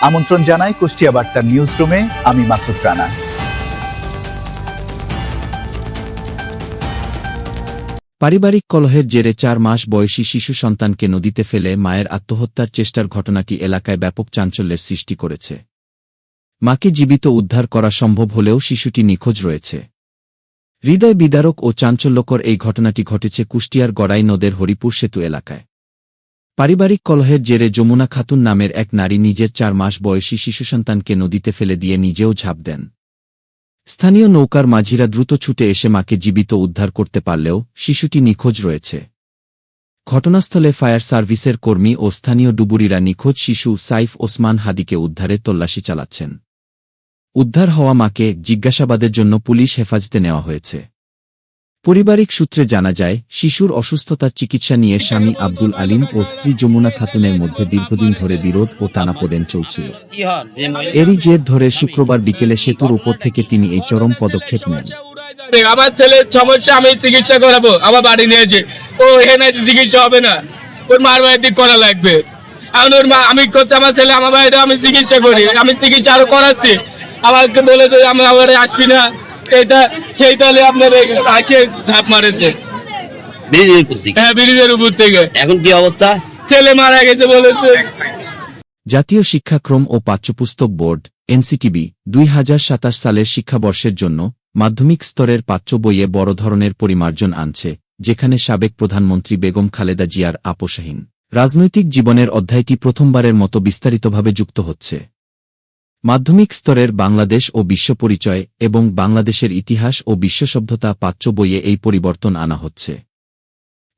আমন্ত্রণ জানাই কুষ্টিয়া বার্তার নিউজ রুমে। আমি মাসুদ রানা। পারিবারিক কলহের জেরে ৪ মাস বয়সী শিশু সন্তানকে নদীতে ফেলে মায়ের আত্মহত্যার চেষ্টার ঘটনাটি এলাকায় ব্যাপক চাঞ্চল্যের সৃষ্টি করেছে। মাকে জীবিত উদ্ধার করা সম্ভব হলেও শিশুটি নিখোঁজ রয়েছে। হৃদয় বিদারক ও চাঞ্চল্যকর এই ঘটনাটি ঘটেছে কুষ্টিয়ার গড়াই নদের হরিপুর সেতু এলাকায়। পারিবারিক কলহের জেরে যমুনা খাতুন নামের এক নারী নিজের ৪ মাস বয়সী শিশু সন্তানকে নদীতে ফেলে দিয়ে নিজেও ঝাঁপ দেন। স্থানীয় নৌকার মাঝিরা দ্রুত ছুটে এসে মাকে জীবিত উদ্ধার করতে পারলেও শিশুটি নিখোঁজ রয়েছে। ঘটনাস্থলে ফায়ার সার্ভিসের কর্মী ও স্থানীয় ডুবুরিরা নিখোঁজ শিশু সাইফ ওসমান হাদিকে উদ্ধারে তল্লাশি চালাচ্ছেন। উদ্ধার হওয়া মাকে জিজ্ঞাসাবাদের জন্য পুলিশ হেফাজতে নেওয়া হয়েছে। পারিবারিক সূত্রে জানা যায়, শিশুর অসুস্থতার চিকিৎসা নিয়ে স্বামী আব্দুল আলিম ও স্ত্রী যমুনা খাতুনের মধ্যে দীর্ঘদিন ধরে বিরোধ ও টানাপোড়েন চলছিল। এরই জের ধরে শুক্রবার বিকেলে সেতুর উপর থেকে তিনি এই চরম পদক্ষেপ নেন। আমার ছেলের সমস্যা, আমি চিকিৎসা করাবো, আমার বাড়ি নিয়েছে, ও এখানে চিকিৎসা হবে না, ওর মার বাড়িতে করা লাগবে। এখন ওর মা, আমি করছি আমার ছেলে আমার বাড়িতে আমি চিকিৎসা করি, আমি চিকিৎসা আরো করাচ্ছি। আমাকে বলে তো আমি আবার আসবি না, এটা সেই তাহলে আপনার আসে ঝাঁপ মারেছে। হ্যাঁ, ব্রিজের উপর থেকে। এখন কি অবস্থা? ছেলে মারা গেছে বলেছে। জাতীয় শিক্ষাক্রম ও পাঠ্যপুস্তক বোর্ড এনসিটিবি ২০২৭ সালের শিক্ষাবর্ষের জন্য মাধ্যমিক স্তরের পাঠ্য বইয়ে বড় ধরনের পরিমার্জন আনছে, যেখানে সাবেক প্রধানমন্ত্রী বেগম খালেদা জিয়ার আপোষহীন রাজনৈতিক জীবনের অধ্যায়টি প্রথমবারের মতো বিস্তারিতভাবে যুক্ত হচ্ছে। মাধ্যমিক স্তরের বাংলাদেশ ও বিশ্ব পরিচয় এবং বাংলাদেশের ইতিহাস ও বিশ্বসভ্যতা পাঠ্য বইয়ে এই পরিবর্তন আনা হচ্ছে।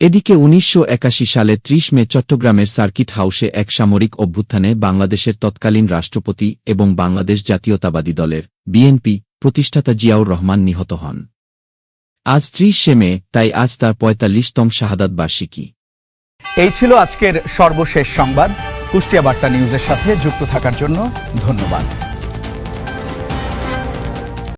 এদিকে ১৯৮১ সালে ৩০ মে চট্টগ্রামের সার্কিট হাউসে এক সামরিক অভ্যুত্থানে বাংলাদেশের তৎকালীন রাষ্ট্রপতি এবং বাংলাদেশ জাতীয়তাবাদী দলের বিএনপি প্রতিষ্ঠাতা জিয়াউর রহমান নিহত হন। আজ ৩০ মে, তাই আজ তার ৪৫তম শাহাদাত বার্ষিকী। এই ছিল আজকের সর্বশেষ সংবাদ। কুষ্টিয়া বার্তা নিউজের সাথে যুক্ত থাকার জন্য ধন্যবাদ।